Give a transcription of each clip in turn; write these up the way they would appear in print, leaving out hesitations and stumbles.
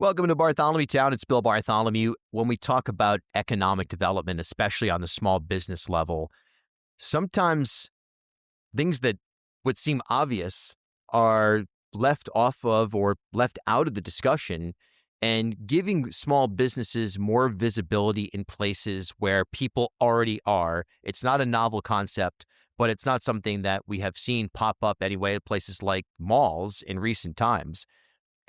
Welcome to Bartholomew Town. It's Bill Bartholomew. When we talk about economic development, especially on the small business level, sometimes things that would seem obvious are left off of or left out of the discussion, and giving small businesses more visibility in places where people already are. It's not a novel concept, but it's not something that we have seen pop up anyway at places like malls in recent times.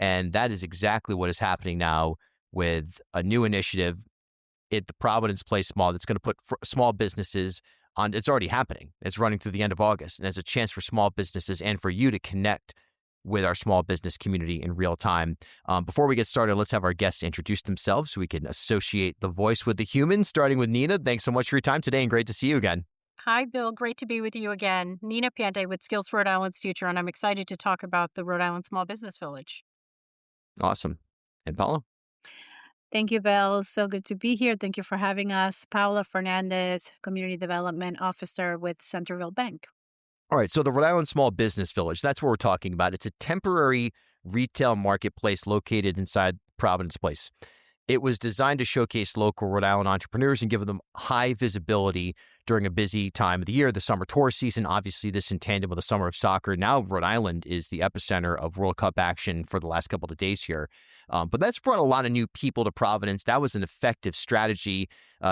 And that is exactly what is happening now with a new initiative at the Providence Place Mall that's going to put small businesses on. It's already happening. It's running through the end of August. And there's a chance for small businesses and for you to connect with our small business community in real time. Before we get started, let's have our guests introduce themselves so we can associate the voice with the human, starting with Nina. Thanks so much for your time today and great to see you again. Hi, Bill. Great to be with you again. Nina Pandey with Skills for Rhode Island's Future, and I'm excited to talk about the Rhode Island Small Business Village. Awesome. And Paula? Thank you, Bill. So good to be here. Thank you for having us. Paula Fernandez, Community Development Officer with Centerville Bank. All right, so the Rhode Island Small Business Village, that's what we're talking about. It's a temporary retail marketplace located inside Providence Place. It was designed to showcase local Rhode Island entrepreneurs and give them high visibility during a busy time of the year, the summer tour season. Obviously, this in tandem with the summer of soccer. Now, Rhode Island is the epicenter of World Cup action for the last couple of days here. But that's brought a lot of new people to Providence. That was an effective strategy.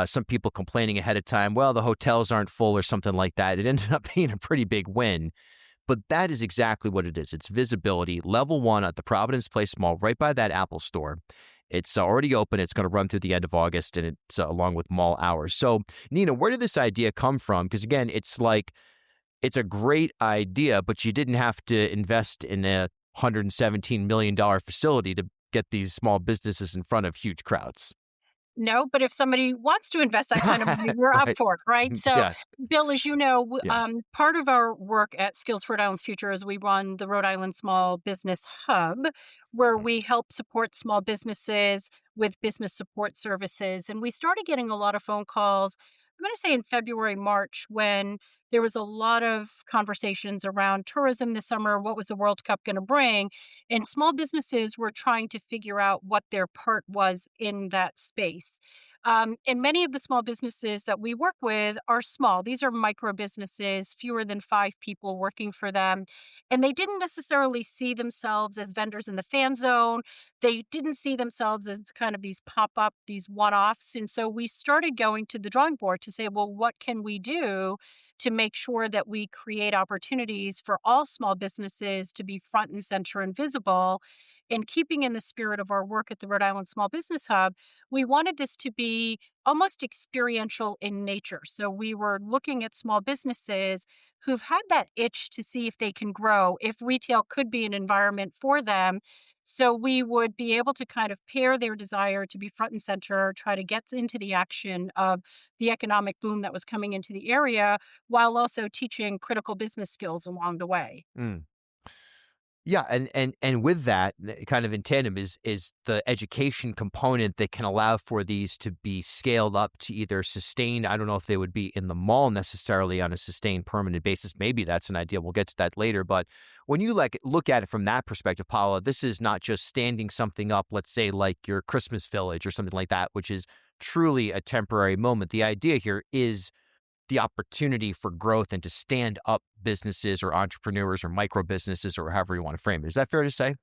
Some people complaining ahead of time, well, the hotels aren't full or something like that. It ended up being a pretty big win. But that is exactly what it is. It's visibility, level one at the Providence Place Mall, right by that Apple store. It's already open. It's going to run through the end of August, and it's along with mall hours. So, Nina, where did this idea come from? Because again, it's a great idea, but you didn't have to invest in a $117 million facility to get these small businesses in front of huge crowds. No, but if somebody wants to invest that kind of money, we're Right. up for it, right? So, Yeah. Bill, as you know, Yeah. part of our work at Skills for Rhode Island's Future is we run the Rhode Island Small Business Hub, where we help support small businesses with business support services. And we started getting a lot of phone calls, I'm going to say in February, March, when there was a lot of conversations around tourism this summer. What was the World Cup going to bring? And small businesses were trying to figure out what their part was in that space. And many of the small businesses that we work with are small. These are micro businesses, fewer than 5 people working for them. And they didn't necessarily see themselves as vendors in the fan zone. They didn't see themselves as kind of these pop-up, these one-offs. And so we started going to the drawing board to say, well, what can we do to make sure that we create opportunities for all small businesses to be front and center and visible? And keeping in the spirit of our work at the Rhode Island Small Business Hub, we wanted this to be almost experiential in nature. So we were looking at small businesses who've had that itch to see if they can grow, if retail could be an environment for them. So we would be able to kind of pair their desire to be front and center, try to get into the action of the economic boom that was coming into the area, while also teaching critical business skills along the way. Mm. Yeah, and with that, kind of in tandem is the education component that can allow for these to be scaled up to either sustain. I don't know if they would be in the mall necessarily on a sustained permanent basis. Maybe that's an idea. We'll get to that later. But when you look at it from that perspective, Paula, this is not just standing something up, let's say like your Christmas village or something like that, which is truly a temporary moment. The idea here is the opportunity for growth and to stand up businesses or entrepreneurs or micro businesses or however you want to frame it. Is that fair to say?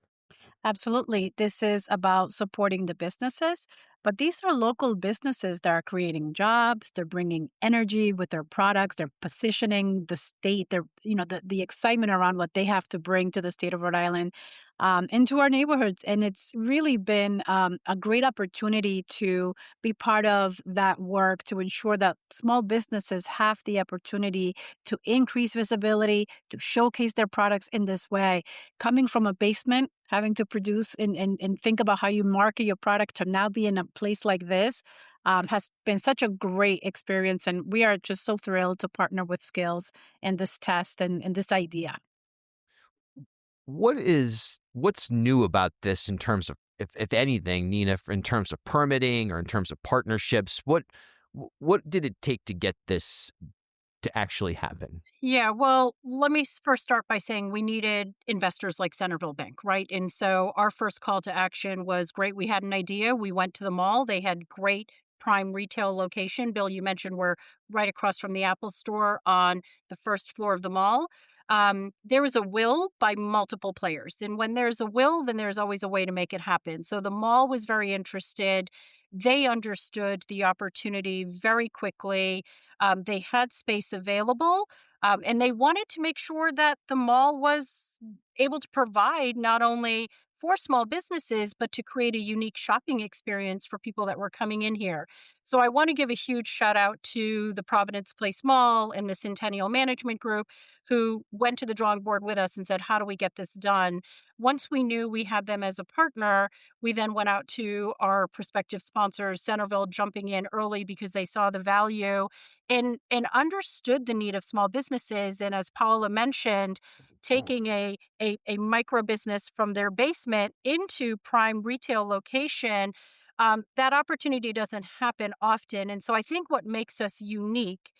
Absolutely. This is about supporting the businesses, but these are local businesses that are creating jobs. They're bringing energy with their products. They're positioning the state. They're, the excitement around what they have to bring to the state of Rhode Island, into our neighborhoods. And it's really been a great opportunity to be part of that work to ensure that small businesses have the opportunity to increase visibility, to showcase their products in this way. Coming from a basement, having to produce and think about how you market your product to now be in a place like this has been such a great experience. And we are just so thrilled to partner with Skills in this test and this idea. What's new about this in terms of, if anything, Nina, in terms of permitting or in terms of partnerships? What did it take to get this to actually happen? Yeah, well, let me first start by saying we needed investors like Centerville Bank, right? And so our first call to action was great. We had an idea. We went to the mall. They had great prime retail location. Bill, you mentioned we're right across from the Apple store on the first floor of the mall. There was a will by multiple players. And when there's a will, then there's always a way to make it happen. So the mall was very interested. They understood the opportunity very quickly. They had space available. And they wanted to make sure that the mall was able to provide not only for small businesses, but to create a unique shopping experience for people that were coming in here. So I want to give a huge shout out to the Providence Place Mall and the Centennial Management Group who went to the drawing board with us and said, how do we get this done? Once we knew we had them as a partner, we then went out to our prospective sponsors, Centerville jumping in early because they saw the value and understood the need of small businesses. And as Paola mentioned, taking a micro business from their basement into prime retail location, that opportunity doesn't happen often. And so I think what makes us unique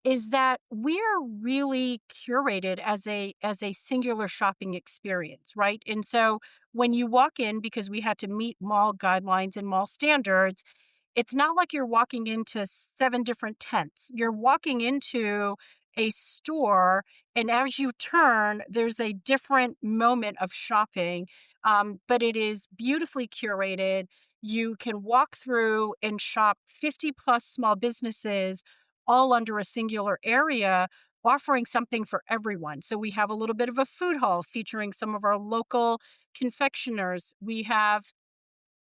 is that we're really curated as a singular shopping experience, right? And so when you walk in, because we had to meet mall guidelines and mall standards, it's not like you're walking into 7 different tents. You're walking into a store, and as you turn, there's a different moment of shopping, but it is beautifully curated. You can walk through and shop 50 plus small businesses all under a singular area, offering something for everyone. So we have a little bit of a food hall featuring some of our local confectioners. We have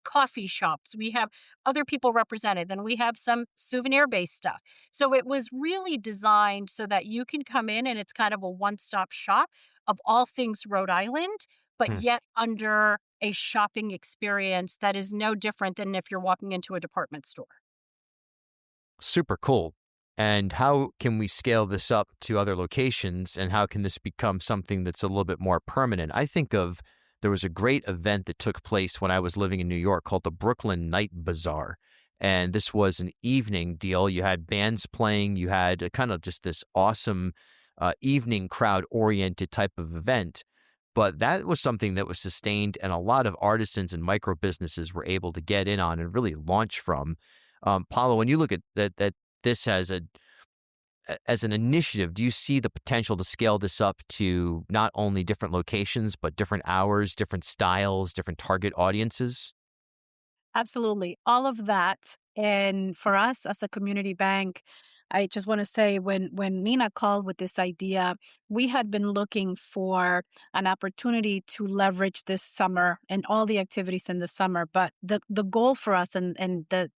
coffee shops. We have other people represented. Then we have some souvenir-based stuff. So it was really designed so that you can come in and it's kind of a one-stop shop of all things Rhode Island, but Hmm. yet under a shopping experience that is no different than if you're walking into a department store. Super cool. And how can we scale this up to other locations, and how can this become something that's a little bit more permanent? I think of there was a great event that took place when I was living in New York called the Brooklyn Night Bazaar. And this was an evening deal. You had bands playing, you had a kind of just this awesome evening crowd oriented type of event. But that was something that was sustained, and a lot of artisans and micro businesses were able to get in on and really launch from. Paulo, when you look at that this as an initiative, do you see the potential to scale this up to not only different locations, but different hours, different styles, different target audiences? Absolutely. All of that. And for us as a community bank, I just want to say when Nina called with this idea, we had been looking for an opportunity to leverage this summer and all the activities in the summer. But the goal for us and the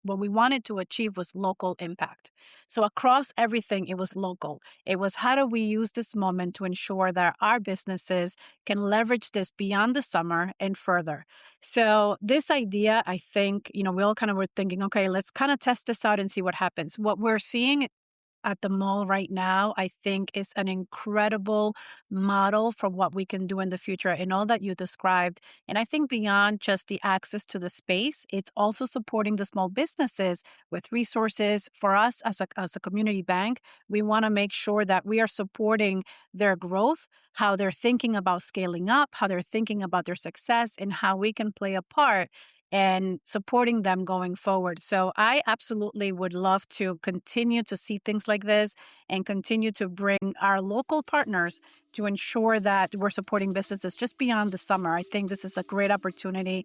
what we wanted to achieve was local impact. So across everything, it was local. It was how do we use this moment to ensure that our businesses can leverage this beyond the summer and further. So this idea, I think, we all kind of were thinking, okay, let's kind of test this out and see what happens. What we're seeing at the mall right now, I think is an incredible model for what we can do in the future and all that you described. And I think beyond just the access to the space, it's also supporting the small businesses with resources. For us as a community bank, we want to make sure that we are supporting their growth, how they're thinking about scaling up, how they're thinking about their success, and how we can play a part and supporting them going forward. So I absolutely would love to continue to see things like this and continue to bring our local partners to ensure that we're supporting businesses just beyond the summer. I think this is a great opportunity.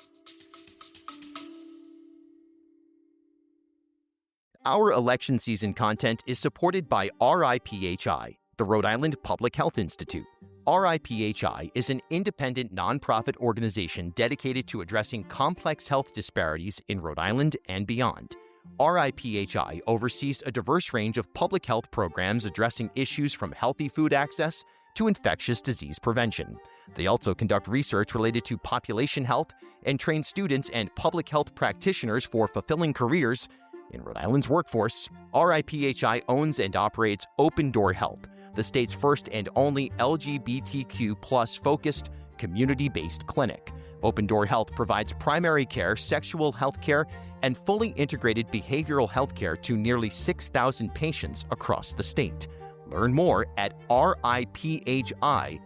Our election season content is supported by RIPHI, the Rhode Island Public Health Institute. RIPHI is an independent nonprofit organization dedicated to addressing complex health disparities in Rhode Island and beyond. RIPHI oversees a diverse range of public health programs addressing issues from healthy food access to infectious disease prevention. They also conduct research related to population health and train students and public health practitioners for fulfilling careers in Rhode Island's workforce. RIPHI owns and operates Open Door Health, the state's first and only LGBTQ+ focused, community-based clinic. Open Door Health provides primary care, sexual health care, and fully integrated behavioral health care to nearly 6,000 patients across the state. Learn more at riphi.org.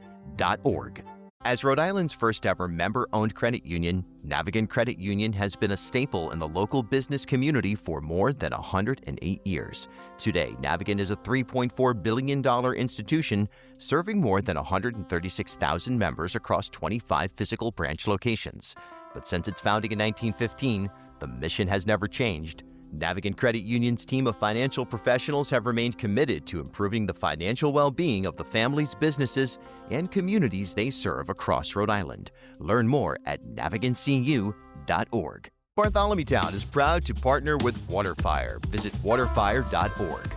As Rhode Island's first ever member-owned credit union, Navigant Credit Union has been a staple in the local business community for more than 108 years. Today, Navigant is a $3.4 billion institution serving more than 136,000 members across 25 physical branch locations. But since its founding in 1915, the mission has never changed. Navigant Credit Union's team of financial professionals have remained committed to improving the financial well-being of the families, businesses, and communities they serve across Rhode Island. Learn more at navigantcu.org. Bartholomew Town is proud to partner with Waterfire. Visit waterfire.org.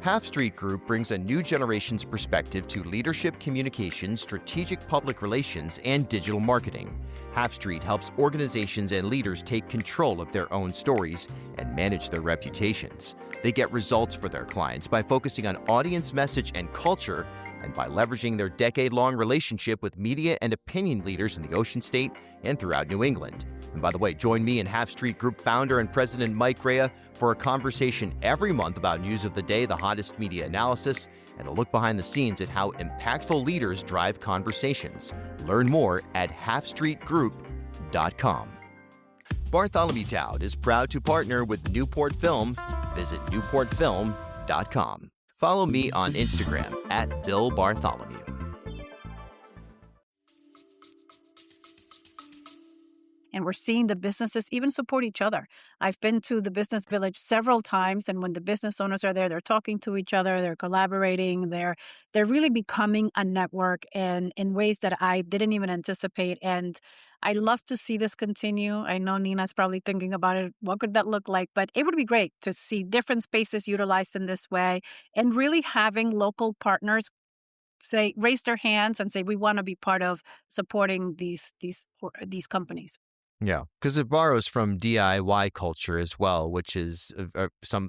Half Street Group brings a new generation's perspective to leadership communications, strategic public relations, and digital marketing. Half Street helps organizations and leaders take control of their own stories and manage their reputations. They get results for their clients by focusing on audience message and culture, and by leveraging their decade-long relationship with media and opinion leaders in the Ocean State and throughout New England. And by the way, join me and Half Street Group founder and president Mike Rea for a conversation every month about news of the day, the hottest media analysis, and a look behind the scenes at how impactful leaders drive conversations. Learn more at halfstreetgroup.com. Bartholomew Town is proud to partner with Newport Film. Visit newportfilm.com. Follow me on Instagram at Bill Bartholomew. And we're seeing the businesses even support each other. I've been to the business village several times, and when the business owners are there, they're talking to each other, they're collaborating, they're really becoming a network in ways that I didn't even anticipate. And I love to see this continue. I know Nina's probably thinking about it. What could that look like? But it would be great to see different spaces utilized in this way, and really having local partners raise their hands and say, we want to be part of supporting these companies. Yeah, because it borrows from DIY culture as well, which is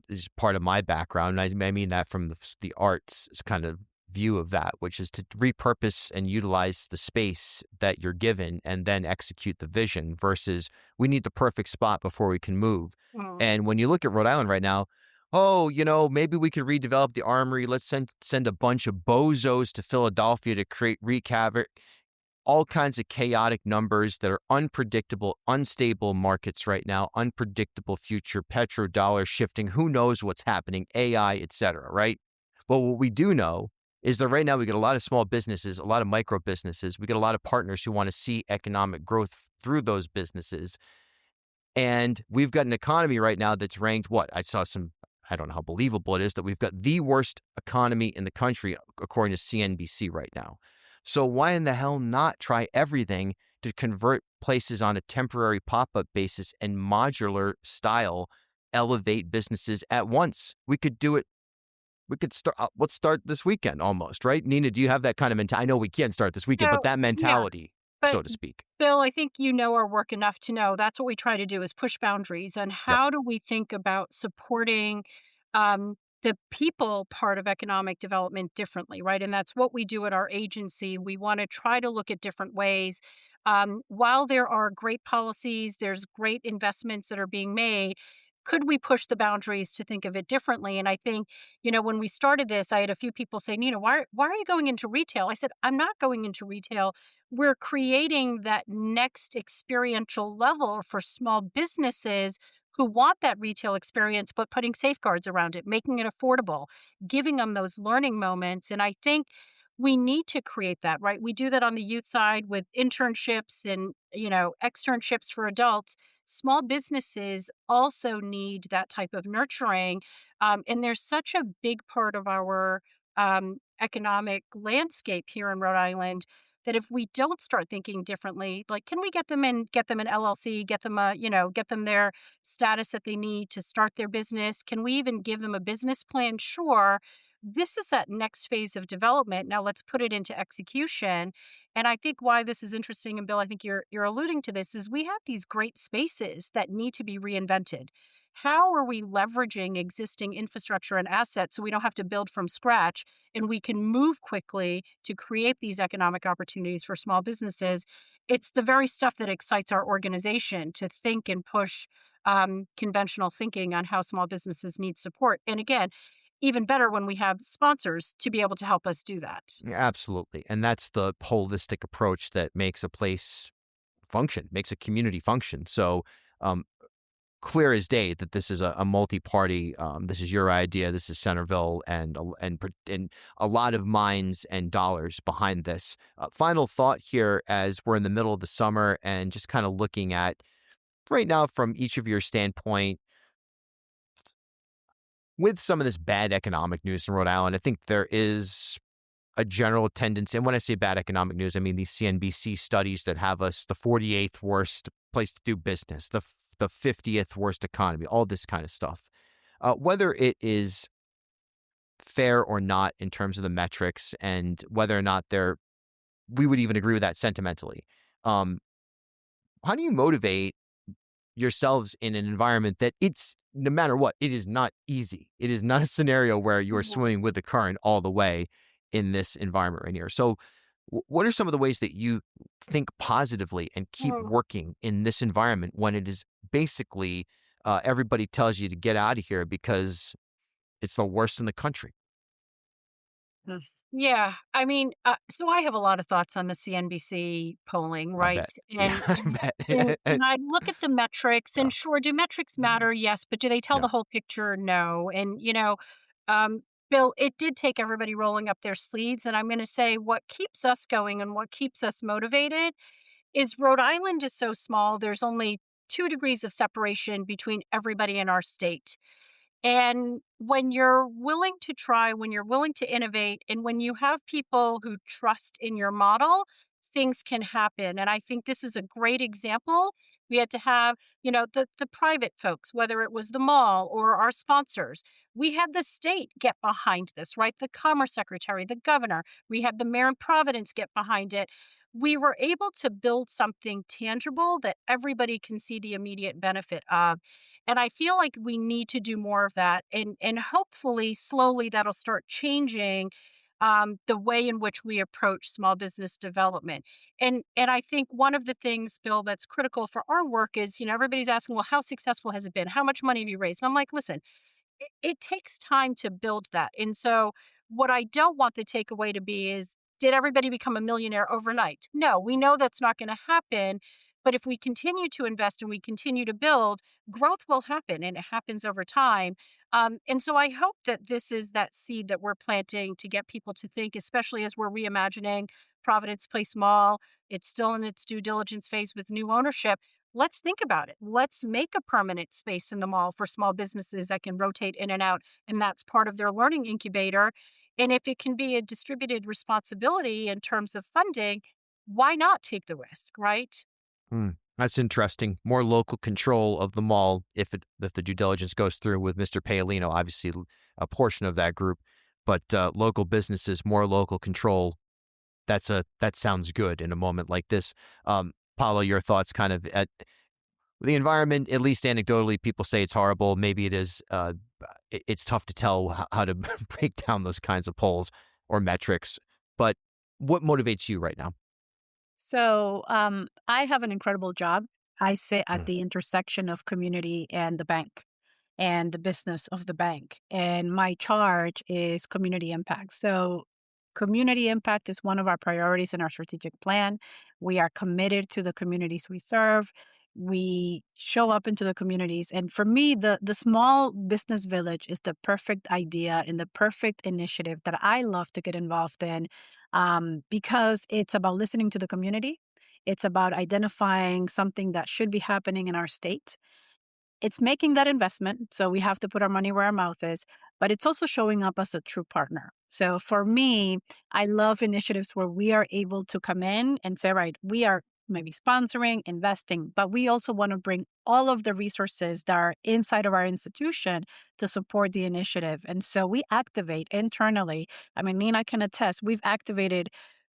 is part of my background. I mean that from the arts kind of view of that, which is to repurpose and utilize the space that you're given and then execute the vision versus we need the perfect spot before we can move. Mm. And when you look at Rhode Island right now, maybe we could redevelop the Armory. Let's send a bunch of bozos to Philadelphia to wreak havoc. All kinds of chaotic numbers that are unpredictable, unstable markets right now, unpredictable future, petrodollar shifting, who knows what's happening, AI, et cetera, right? But what we do know is that right now we get a lot of small businesses, a lot of micro businesses. We get a lot of partners who want to see economic growth through those businesses. And we've got an economy right now that's ranked, I don't know how believable it is that we've got the worst economy in the country, according to CNBC right now. So why in the hell not try everything to convert places on a temporary pop-up basis and modular style, elevate businesses at once? We could do it. We could start. Let's start this weekend almost, right? Nina, do you have that kind of mentality? I know we can't start this weekend, but that mentality, so to speak. Bill, I think you know our work enough to know that's what we try to do is push boundaries. And how do we think about supporting the people part of economic development differently, right? And that's what we do at our agency. We want to try to look at different ways. While there are great policies, there's great investments that are being made. Could we push the boundaries to think of it differently? And I think, when we started this, I had a few people say, Nina, why are you going into retail? I said, I'm not going into retail. We're creating that next experiential level for small businesses who want that retail experience, but putting safeguards around it, making it affordable, giving them those learning moments. And I think we need to create that, right? We do that on the youth side with internships and, externships for adults. Small businesses also need that type of nurturing. And there's such a big part of our economic landscape here in Rhode Island that if we don't start thinking differently, like, can we get them an LLC, get them their status that they need to start their business? Can we even give them a business plan? Sure. This is that next phase of development. Now let's put it into execution. And I think why this is interesting, and Bill, I think you're alluding to this, is we have these great spaces that need to be reinvented. how are we leveraging existing infrastructure and assets so we don't have to build from scratch and we can move quickly to create these economic opportunities for small businesses? It's the very stuff that excites our organization to think and push conventional thinking on how small businesses need support. And again, even better when we have sponsors to be able to help us do that. Absolutely. And that's the holistic approach that makes a place function, makes a community function. So, um, clear as day that this is a multi-party. This is your idea. This is Centerville, and a lot of minds and dollars behind this. Final thought here, as we're in the middle of the summer, and just kind of looking at right now from each of your standpoint, with some of this bad economic news in Rhode Island, I think there is a general tendency. And when I say bad economic news, I mean these CNBC studies that have us the 48th worst place to do business, the 50th worst economy, all this kind of stuff. Whether it is fair or not in terms of the metrics, and whether or not we would even agree with that sentimentally. Um, how do you motivate yourselves in an environment that it's, no matter what, it is not easy. It is not a scenario where you are swimming with the current all the way in this environment right here. So what are some of the ways that you think positively and keep working in this environment when it is basically everybody tells you to get out of here because it's the worst in the country? Mm. Yeah, I mean, so I have a lot of thoughts on the CNBC polling, I right? bet. Yeah, And I bet. I look at the metrics, Yeah, and sure, do metrics matter? Yes, but do they tell yeah. the whole picture? No. And um, Bill, it did take everybody rolling up their sleeves, and I'm going to say what keeps us going and what keeps us motivated is Rhode Island is so small. There's only 2 degrees of separation between everybody in our state. And when you're willing to try, when you're willing to innovate, and when you have people who trust in your model, things can happen. And I think this is a great example. We had to have, the private folks, whether it was the mall or our sponsors. We had the state get behind this, right? The Commerce Secretary, the governor. We had the mayor in Providence get behind it. We were able to build something tangible that everybody can see the immediate benefit of. And I feel like we need to do more of that. And hopefully, slowly, that'll start changing the way in which we approach small business development. And I think one of the things, Bill, that's critical for our work is, everybody's asking, well, how successful has it been? How much money have you raised? And I'm like, listen, it takes time to build that. And so, what I don't want the takeaway to be is, did everybody become a millionaire overnight? No, we know that's not going to happen. But if we continue to invest and we continue to build, growth will happen and it happens over time. And so I hope that this is that seed that we're planting to get people to think, especially as we're reimagining Providence Place Mall. It's still in its due diligence phase with new ownership. Let's think about it. Let's make a permanent space in the mall for small businesses that can rotate in and out. And that's part of their learning incubator. And if it can be a distributed responsibility in terms of funding, why not take the risk, right? Hmm. That's interesting. More local control of the mall if the due diligence goes through with Mr. Paolino, obviously a portion of that group, but local businesses, more local control. That sounds good in a moment like this. Paolo, your thoughts kind of at the environment, at least anecdotally, people say it's horrible. Maybe it is. It's tough to tell how to break down those kinds of polls or metrics. But what motivates you right now? So I have an incredible job. I sit at Mm, the intersection of community and the bank and the business of the bank. And my charge is community impact. So community impact is one of our priorities in our strategic plan. We are committed to the communities we serve. We show up into the communities. And for me, the small business village is the perfect idea and the perfect initiative that I love to get involved in because it's about listening to the community. It's about identifying something that should be happening in our state. It's making that investment. So we have to put our money where our mouth is, but it's also showing up as a true partner. So for me, I love initiatives where we are able to come in and say, right, we are maybe sponsoring, investing, but we also want to bring all of the resources that are inside of our institution to support the initiative. And so we activate internally. I mean, Nina can attest, we've activated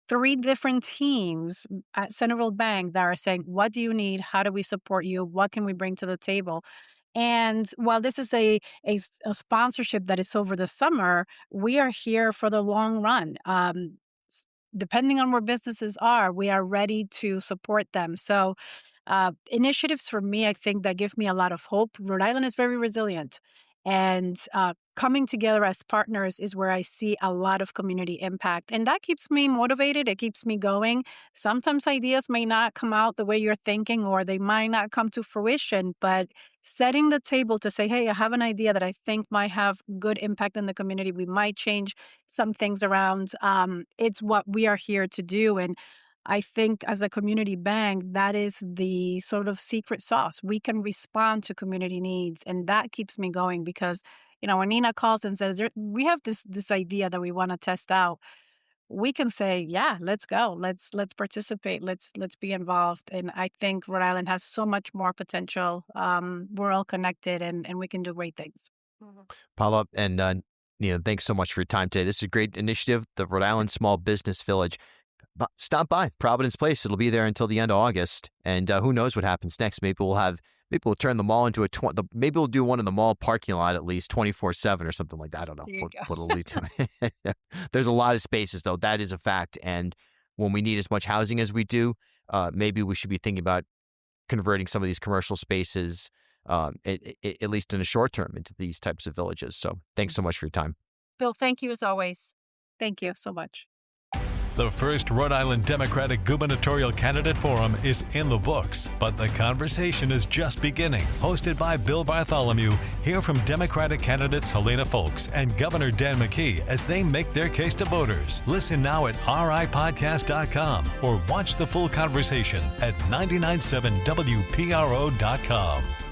3 different teams at Centerville Bank that are saying, what do you need? How do we support you? What can we bring to the table? And while this is a sponsorship that is over the summer, we are here for the long run. Depending on where businesses are, we are ready to support them. So initiatives for me, I think that give me a lot of hope. Rhode Island is very resilient. And coming together as partners is where I see a lot of community impact. And that keeps me motivated. It keeps me going. Sometimes ideas may not come out the way you're thinking, or they might not come to fruition. But setting the table to say, hey, I have an idea that I think might have good impact in the community. We might change some things around. It's what we are here to do. And I think as a community bank, that is the sort of secret sauce. We can respond to community needs, and that keeps me going because, when Nina calls and says, we have this idea that we want to test out, we can say, yeah, let's go. Let's participate. Let's be involved. And I think Rhode Island has so much more potential. We're all connected, and we can do great things. Paula and thanks so much for your time today. This is a great initiative, the Rhode Island Small Business Village. Stop by Providence Place. It'll be there until the end of August. And who knows what happens next? Maybe we'll turn the mall into maybe we'll do one in the mall parking lot at least 24/7 or something like that. I don't know what it'll lead to. There's a lot of spaces, though. That is a fact. And when we need as much housing as we do, maybe we should be thinking about converting some of these commercial spaces, at least in the short term, into these types of villages. So thanks so much for your time. Bill, thank you as always. Thank you so much. The first Rhode Island Democratic Gubernatorial Candidate Forum is in the books, but the conversation is just beginning. Hosted by Bill Bartholomew, hear from Democratic candidates Helena Folks and Governor Dan McKee as they make their case to voters. Listen now at ripodcast.com or watch the full conversation at 997wpro.com.